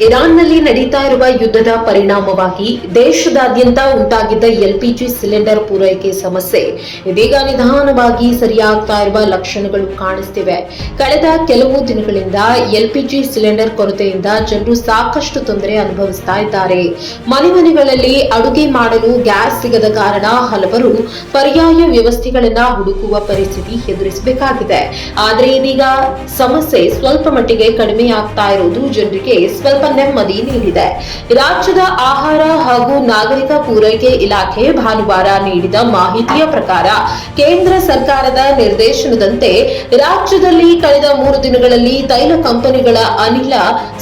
ಇರಾನ್ನಲ್ಲಿ ನಡೀತಾ ಇರುವ ಯುದ್ಧದ ಪರಿಣಾಮವಾಗಿ ದೇಶದಾದ್ಯಂತ ಉಂಟಾಗಿದ್ದ ಎಲ್ಪಿಜಿ ಸಿಲಿಂಡರ್ ಪೂರೈಕೆ ಸಮಸ್ಯೆ ಇದೀಗ ನಿಧಾನವಾಗಿ ಸರಿಯಾಗ್ತಾ ಇರುವ ಲಕ್ಷಣಗಳು ಕಾಣಿಸ್ತಿವೆ. ಕಳೆದ ಕೆಲವು ದಿನಗಳಿಂದ ಎಲ್ಪಿಜಿ ಸಿಲಿಂಡರ್ ಕೊರತೆಯಿಂದ ಜನರು ಸಾಕಷ್ಟು ತೊಂದರೆ ಅನುಭವಿಸ್ತಾ ಇದ್ದಾರೆ. ಮನೆಗಳಲ್ಲಿ ಅಡುಗೆ ಮಾಡಲು ಗ್ಯಾಸ್ ಸಿಗದ ಕಾರಣ ಹಲವರು ಪರ್ಯಾಯ ವ್ಯವಸ್ಥೆಗಳನ್ನ ಹುಡುಕುವ ಪರಿಸ್ಥಿತಿ ಎದುರಿಸಬೇಕಾಗಿದೆ. ಆದರೆ ಇದೀಗ ಸಮಸ್ಯೆ ಸ್ವಲ್ಪ ಮಟ್ಟಿಗೆ ಕಡಿಮೆಯಾಗ್ತಾ ಇರುವುದು ಜನರಿಗೆ ಸ್ವಲ್ಪ ನೆಮ್ಮದಿ ನೀಡಿದೆ. ರಾಜ್ಯದ ಆಹಾರ ಹಾಗೂ ನಾಗರಿಕ ಪೂರೈಕೆ ಇಲಾಖೆ ಭಾನುವಾರ ನೀಡಿದ ಮಾಹಿತಿಯ ಪ್ರಕಾರ ಕೇಂದ್ರ ಸರ್ಕಾರದ ನಿರ್ದೇಶನದಂತೆ ರಾಜ್ಯದಲ್ಲಿ ಕಳೆದ 3 ದಿನಗಳಲ್ಲಿ ತೈಲ ಕಂಪನಿಗಳ ಅನಿಲ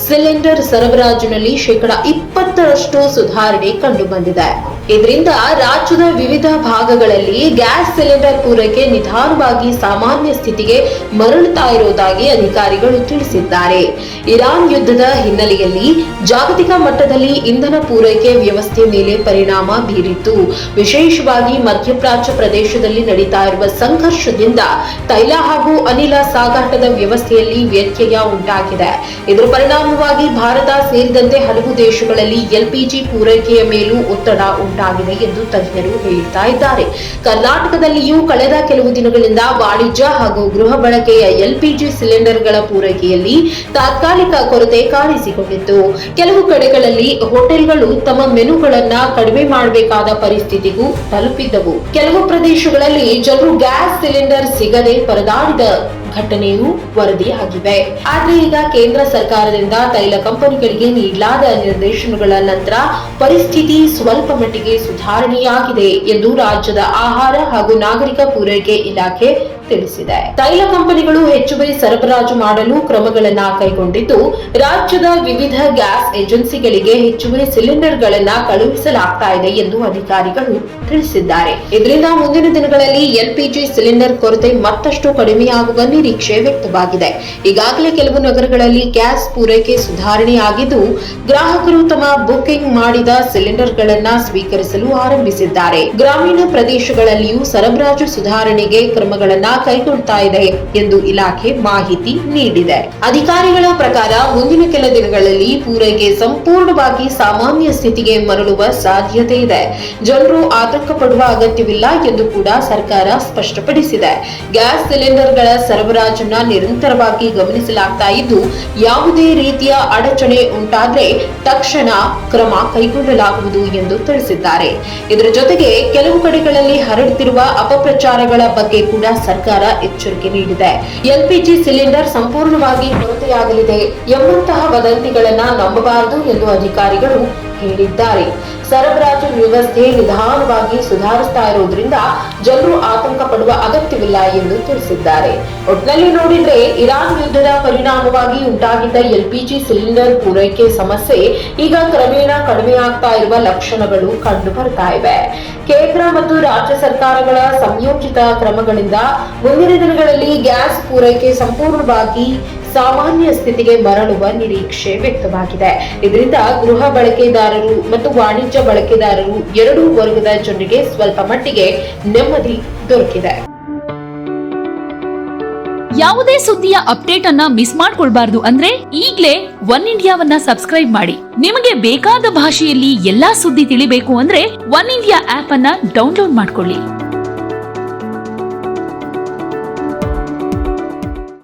ಸಿಲಿಂಡರ್ ಸರಬರಾಜಿನಲ್ಲಿ 20% ಸುಧಾರಣೆ ಕಂಡುಬಂದಿದೆ. ಇದರಿಂದ ರಾಜ್ಯದ ವಿವಿಧ ಭಾಗಗಳಲ್ಲಿ ಗ್ಯಾಸ್ ಸಿಲಿಂಡರ್ ಪೂರೈಕೆ ನಿಧಾನವಾಗಿ ಸಾಮಾನ್ಯ ಸ್ಥಿತಿಗೆ ಮರಳುತ್ತಾ ಇರುವುದಾಗಿ ಅಧಿಕಾರಿಗಳು ತಿಳಿಸಿದ್ದಾರೆ. ಇರಾನ್ ಯುದ್ಧದ ಹಿನ್ನೆಲೆಯಲ್ಲಿ ಜಾಗತಿಕ ಮಟ್ಟದಲ್ಲಿ ಇಂಧನ ಪೂರೈಕೆ ವ್ಯವಸ್ಥೆ ಮೇಲೆ ಪರಿಣಾಮ ಬೀರಿತ್ತು. ವಿಶೇಷವಾಗಿ ಮಧ್ಯಪ್ರಾಚ್ಯ ಪ್ರದೇಶದಲ್ಲಿ ನಡೀತಾ ಇರುವ ಸಂಘರ್ಷದಿಂದ ತೈಲ ಹಾಗೂ ಅನಿಲ ಸಾಗಾಟದ ವ್ಯವಸ್ಥೆಯಲ್ಲಿ ವ್ಯತ್ಯಯ ಉಂಟಾಗಿದೆ. ಇದರ ಪರಿಣಾಮವಾಗಿ ಭಾರತ ಸೇರಿದಂತೆ ಹಲವು ದೇಶಗಳಲ್ಲಿ ಎಲ್ಪಿಜಿ ಪೂರೈಕೆಯ ಮೇಲೂ ಒತ್ತಡ ಉಂಟಾಗಿದೆ ಎಂದು ತಜ್ಞರು ಹೇಳ್ತಾ ಇದ್ದಾರೆ. ಕರ್ನಾಟಕದಲ್ಲಿಯೂ ಕಳೆದ ಕೆಲವು ದಿನಗಳಿಂದ ವಾಣಿಜ್ಯ ಹಾಗೂ ಗೃಹ ಬಳಕೆಯ ಎಲ್ಪಿಜಿ ಸಿಲಿಂಡರ್ಗಳ ಪೂರೈಕೆಯಲ್ಲಿ ತಾತ್ಕಾಲಿಕ ಕೊರತೆ ಕಾಣಿಸಿಕೊಂಡಿತ್ತು. ಕೆಲವು ಕಡೆಗಳಲ್ಲಿ ಹೋಟೆಲ್ಗಳು ತಮ್ಮ ಮೆನುಗಳನ್ನ ಕಡಿಮೆ ಮಾಡಬೇಕಾದ ಪರಿಸ್ಥಿತಿಗೂ ತಲುಪಿದ್ದವು. ಕೆಲವು ಪ್ರದೇಶಗಳಲ್ಲಿ ಜನರು ಗ್ಯಾಸ್ ಸಿಲಿಂಡರ್ ಸಿಗದೆ ಪರದಾಡಿದ ಘಟನೆಯೂ ವರದಿಯಾಗಿವೆ. ಆದರೆ ಈಗ ಕೇಂದ್ರ ಸರ್ಕಾರದಿಂದ ತೈಲ ಕಂಪನಿಗಳಿಗೆ ನೀಡಲಾದ ನಿರ್ದೇಶನಗಳ ನಂತರ ಪರಿಸ್ಥಿತಿ ಸ್ವಲ್ಪ ಮಟ್ಟಿಗೆ ಸುಧಾರಣೆಯಾಗಿದೆ ಎಂದು ರಾಜ್ಯದ ಆಹಾರ ಹಾಗೂ ನಾಗರಿಕ ಪೂರೈಕೆ ಇಲಾಖೆ ತಿಳಿಸಿದೆ. ತೈಲ ಕಂಪನಿಗಳು ಹೆಚ್ಚುವರಿ ಸರಬರಾಜು ಮಾಡಲು ಕ್ರಮಗಳನ್ನ ಕೈಗೊಂಡಿದ್ದು, ರಾಜ್ಯದ ವಿವಿಧ ಗ್ಯಾಸ್ ಏಜೆನ್ಸಿಗಳಿಗೆ ಹೆಚ್ಚುವರಿ ಸಿಲಿಂಡರ್ಗಳನ್ನ ಕಳುಹಿಸಲಾಗ್ತಾ ಇದೆ ಎಂದು ಅಧಿಕಾರಿಗಳು ತಿಳಿಸಿದ್ದಾರೆ. ಇದರಿಂದ ಮುಂದಿನ ದಿನಗಳಲ್ಲಿ ಎಲ್ಪಿಜಿ ಸಿಲಿಂಡರ್ ಕೊರತೆ ಮತ್ತಷ್ಟು ಕಡಿಮೆಯಾಗುವ ನಿರೀಕ್ಷೆ ವ್ಯಕ್ತವಾಗಿದೆ. ಈಗಾಗಲೇ ಕೆಲವು ನಗರಗಳಲ್ಲಿ ಗ್ಯಾಸ್ ಪೂರೈಕೆ ಸುಧಾರಣೆಯಾಗಿದ್ದು, ಗ್ರಾಹಕರು ತಮ್ಮ ಬುಕಿಂಗ್ ಮಾಡಿದ ಸಿಲಿಂಡರ್ಗಳನ್ನ ಸ್ವೀಕರಿಸಲು ಆರಂಭಿಸಿದ್ದಾರೆ. ಗ್ರಾಮೀಣ ಪ್ರದೇಶಗಳಲ್ಲಿಯೂ ಸರಬರಾಜು ಸುಧಾರಣೆಗೆ ಕ್ರಮಗಳನ್ನ ಕೈಗೊಳ್ತಾ ಇದೆ ಎಂದು ಇಲಾಖೆ ಮಾಹಿತಿ ನೀಡಿದೆ. ಅಧಿಕಾರಿಗಳ ಪ್ರಕಾರ ಮುಂದಿನ ಕೆಲ ದಿನಗಳಲ್ಲಿ ಪೂರೈಕೆ ಸಂಪೂರ್ಣವಾಗಿ ಸಾಮಾನ್ಯ ಸ್ಥಿತಿಗೆ ಮರಳುವ ಸಾಧ್ಯತೆ ಇದೆ. ಜನರು ಆತಂಕ ಪಡುವ ಅಗತ್ಯವಿಲ್ಲ ಎಂದು ಕೂಡ ಸರ್ಕಾರ ಸ್ಪಷ್ಟಪಡಿಸಿದೆ. ಗ್ಯಾಸ್ ಸಿಲಿಂಡರ್ಗಳ ಸರಬರಾಜನ್ನ ನಿರಂತರವಾಗಿ ಗಮನಿಸಲಾಗ್ತಾ ಇದ್ದು, ಯಾವುದೇ ರೀತಿಯ ಅಡಚಣೆ ಉಂಟಾದ್ರೆ ತಕ್ಷಣ ಕ್ರಮ ಕೈಗೊಳ್ಳಲಾಗುವುದು ಎಂದು ತಿಳಿಸಿದ್ದಾರೆ. ಇದರ ಜೊತೆಗೆ ಕೆಲವು ಕಡೆಗಳಲ್ಲಿ ಹರಡುತ್ತಿರುವ ಅಪಪ್ರಚಾರಗಳ ಬಗ್ಗೆ ಕೂಡ ಸರ್ಕಾರ ಎಚ್ಚರಿಕೆ ನೀಡಿದೆ. ಎಲ್ಪಿಜಿ ಸಿಲಿಂಡರ್ ಸಂಪೂರ್ಣವಾಗಿ ಕೊರತೆಯಾಗಲಿದೆ ಎಂಬಂತಹ ವದಂತಿಗಳನ್ನ ನಂಬಬಾರದು ಎಂದು ಅಧಿಕಾರಿಗಳು ಹೇಳಿದ್ದಾರೆ. ಸರಬರಾಜು ವ್ಯವಸ್ಥೆ ನಿಧಾನವಾಗಿ ಸುಧಾರಿಸ್ತಾ ಇರುವುದರಿಂದ ಜನರು ಆತಂಕ ಪಡುವ ಅಗತ್ಯವಿಲ್ಲ ಎಂದು ತಿಳಿಸಿದ್ದಾರೆ. ಒಟ್ಟಿನಲ್ಲಿ ನೋಡಿದ್ರೆ ಇರಾನ್ ಯುದ್ಧದ ಪರಿಣಾಮವಾಗಿ ಉಂಟಾಗಿದ್ದ ಎಲ್ಪಿಜಿ ಸಿಲಿಂಡರ್ ಪೂರೈಕೆ ಸಮಸ್ಯೆ ಈಗ ಕ್ರಮೇಣ ಕಡಿಮೆಯಾಗ್ತಾ ಇರುವ ಲಕ್ಷಣಗಳು ಕಂಡು ಬರ್ತಾ ಇವೆ. ಕೇಂದ್ರ ಮತ್ತು ರಾಜ್ಯ ಸರ್ಕಾರಗಳ ಸಂಯೋಜಿತ ಕ್ರಮಗಳಿಂದ ಮುಂದಿನ ದಿನಗಳಲ್ಲಿ ಗ್ಯಾಸ್ ಪೂರೈಕೆ ಸಂಪೂರ್ಣವಾಗಿ ಸಾಮಾನ್ಯ ಸ್ಥಿತಿಗೆ ಮರಳುವ ನಿರೀಕ್ಷೆ ವ್ಯಕ್ತವಾಗಿದೆ. ಇದರಿಂದ ಗೃಹ ಬಳಕೆದಾರರು ಮತ್ತು ವಾಣಿಜ್ಯ ಬಳಕೆದಾರರು ಎರಡೂ ವರ್ಗದ ಜನರಿಗೆ ಸ್ವಲ್ಪ ಮಟ್ಟಿಗೆ ನೆಮ್ಮದಿ ದೊರಕಿದೆ. ಯಾವುದೇ ಸುದ್ದಿಯ ಅಪ್ಡೇಟ್ ಅನ್ನ ಮಿಸ್ ಮಾಡ್ಕೊಳ್ಬಾರ್ದು ಅಂದ್ರೆ ಈಗ್ಲೇ ಒನ್ ಇಂಡಿಯಾವನ್ನ ಸಬ್ಸ್ಕ್ರೈಬ್ ಮಾಡಿ. ನಿಮಗೆ ಬೇಕಾದ ಭಾಷೆಯಲ್ಲಿ ಎಲ್ಲಾ ಸುದ್ದಿ ತಿಳಿಬೇಕು ಅಂದ್ರೆ ಒನ್ ಇಂಡಿಯಾ ಆಪ್ ಅನ್ನ ಡೌನ್ಲೋಡ್ ಮಾಡ್ಕೊಳ್ಳಿ.